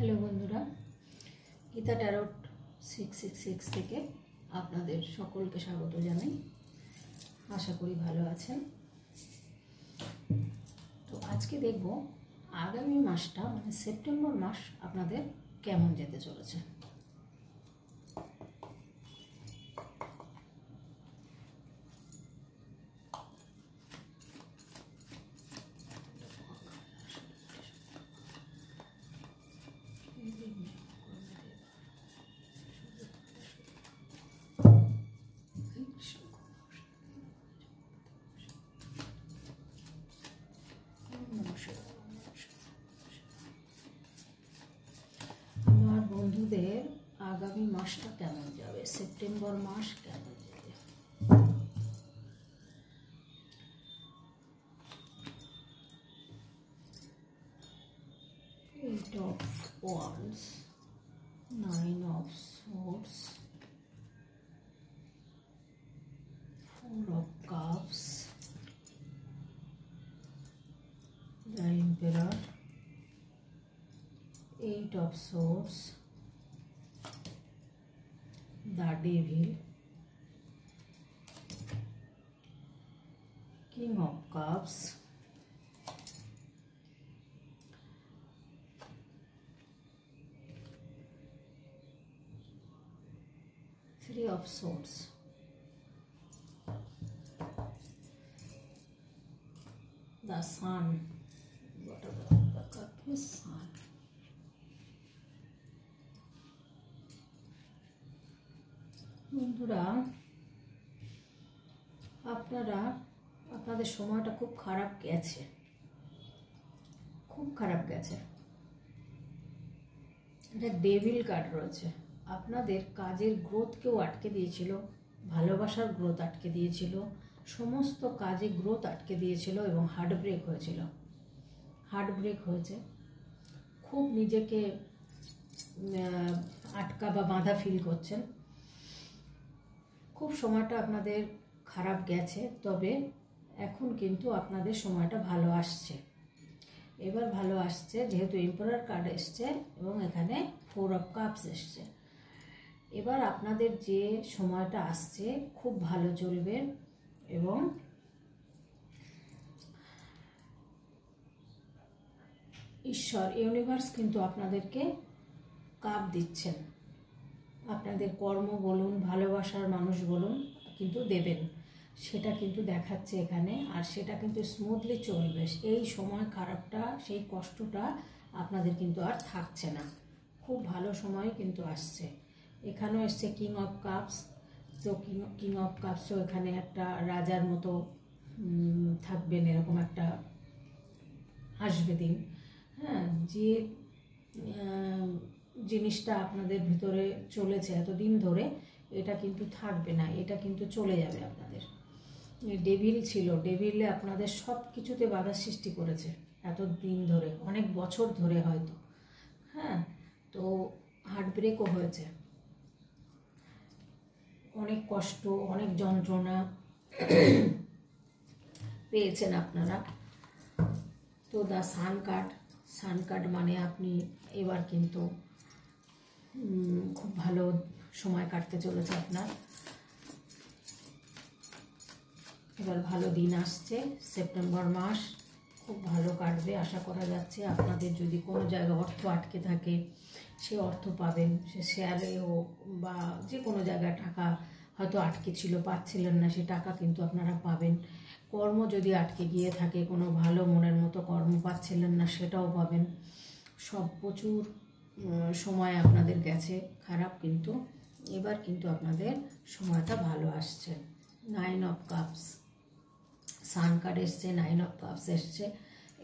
Hello বন্ধুরা, Gita tarot 666 থেকে আপনাদের সকলকে স্বাগত জানাই। আশা করি ভালো আছেন। তো আজকে দেখব আগামী মাসটা মানে সেপ্টেম্বর মাস আপনাদের কেমন যেতে চলেছে। আমার বন্ধুদের আগামী মাসটা কেমন যাবে, সেপ্টেম্বর মাস কেমন যাবে। Eight of Wands, Nine of Swords, Four of Cups, the Emperor, Eight of Swords, the Devil, King of Cups, Three of Swords, the Sun, whatever the cup is, Sun. বন্ধুরা, আপনাদের সময়টা খুব খারাপ গেছে, খুব খারাপ গেছে। এটা ডেভিল কার্ড রয়েছে। আপনাদের কাজের গ্রোথ কেউ আটকে দিয়েছিল, ভালোবাসার গ্রোথ আটকে দিয়েছিল, সমস্ত কাজে গ্রোথ আটকে দিয়েছিল এবং হার্ট ব্রেক হয়েছিল। হার্ট ব্রেক হয়েছে, খুব নিজেকে আটকা বা বাঁধা ফিল করছেন। খুব সময়টা আপনাদের খারাপ গেছে, তবে এখন কিন্তু আপনাদের সময়টা ভালো আসছে। এবার ভালো আসছে, যেহেতু এম্পারার কার্ড এসছে এবং এখানে ফোর অফ কাপস এসছে। এবার আপনাদের যে সময়টা আসছে খুব ভালো চলবে এবং ঈশ্বর, ইউনিভার্স কিন্তু আপনাদেরকে কাপ দিচ্ছেন। আপনাদের কর্ম বলুন, ভালোবাসার মানুষ বলুন, কিন্তু দেবেন, সেটা কিন্তু দেখাচ্ছে এখানে। আর সেটা কিন্তু স্মুথলি চলবে। এই সময় খারাপটা, সেই কষ্টটা আপনাদের কিন্তু আর থাকছে না। খুব ভালো সময় কিন্তু আসছে। এখানেও এসছে কিং অফ কাপস। তো কিং অফ কাপসও এখানে একটা রাজার মতো থাকবেন, এরকম একটা আসবে দিন। হ্যাঁ, যে জিনিসটা আপনাদের ভিতরে চলেছে এতদিন ধরে, এটা কিন্তু থাকবে না, এটা কিন্তু চলে যাবে আপনাদের। ডেভিল ছিল, ডেভিলে আপনাদের সব কিছুতে বাধা সৃষ্টি করেছে এতদিন ধরে, অনেক বছর ধরে হয়তো। হ্যাঁ, তো হার্ট ব্রেকও হয়েছে, অনেক কষ্ট, অনেক যন্ত্রণা পেয়েছেন আপনারা। তো দ্য সান কার্ড মানে আপনি এবার কিন্তু খুব ভালো সময় কাটতে চলেছে আপনার। এবার ভালো দিন আসছে, সেপ্টেম্বর মাস খুব ভালো কাটবে আশা করা যাচ্ছে। আপনাদের যদি কোনো জায়গায় অর্থ আটকে থাকে, সে অর্থ পাবেন। সে শেয়ারে হোক বা যে কোনো জায়গায় টাকা হয়তো আটকে ছিল, পাচ্ছিলেন না, সে টাকা কিন্তু আপনারা পাবেন। কর্ম যদি আটকে গিয়ে থাকে, কোনো ভালো মনের মতো কর্ম পাচ্ছিলেন না, সেটাও পাবেন। সব প্রচুর সময় আপনাদের গেছে খারাপ, কিন্তু এবার কিন্তু আপনাদের সময়টা ভালো আসছে। Nine of cups, sun card এসছে, নাইন অফ কাপস এসছে।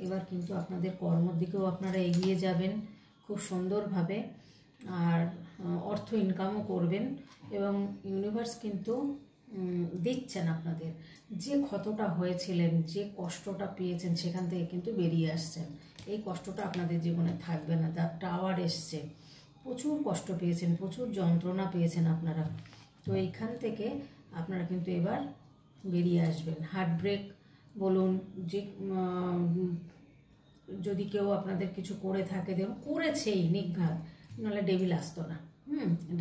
এবার কিন্তু আপনাদের কর্মর দিকেও আপনারা এগিয়ে যাবেন খুব সুন্দরভাবে, আর অর্থ ইনকামও করবেন। এবং ইউনিভার্স কিন্তু দিচ্ছেন আপনাদের। যে ক্ষতটা হয়েছিলেন, যে কষ্টটা পেয়েছেন, সেখান থেকে কিন্তু বেরিয়ে আসছেন। এই কষ্টটা আপনাদের জীবনে থাকবে না। তার টাওয়ার এসছে, প্রচুর কষ্ট পেয়েছেন, প্রচুর যন্ত্রণা পেয়েছেন আপনারা। তো এইখান থেকে আপনারা কিন্তু এবার বেরিয়ে আসবেন। হার্ট ব্রেক বলুন, যে যদি কেউ আপনাদের কিছু করে থাকে, দেখুন করেছেই নিঘাত, নাহলে ডেভিল আসতো না।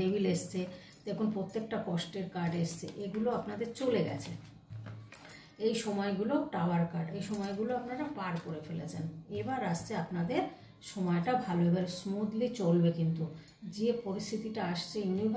ডেভিল এসছে, দেখুন প্রত্যেকটা কষ্টের কার্ড এসছে, এগুলো আপনাদের চলে গেছে। এই সময়গুলো টাওয়ার কার্ড, এই সময়গুলো আপনারা পার করে ফেলেছেন। এবার আসছে আপনাদের সময়টা ভালো, এবার স্মুথলি চলবে। কিন্তু যে পরিস্থিতিটা আসছে ইউনিভার্স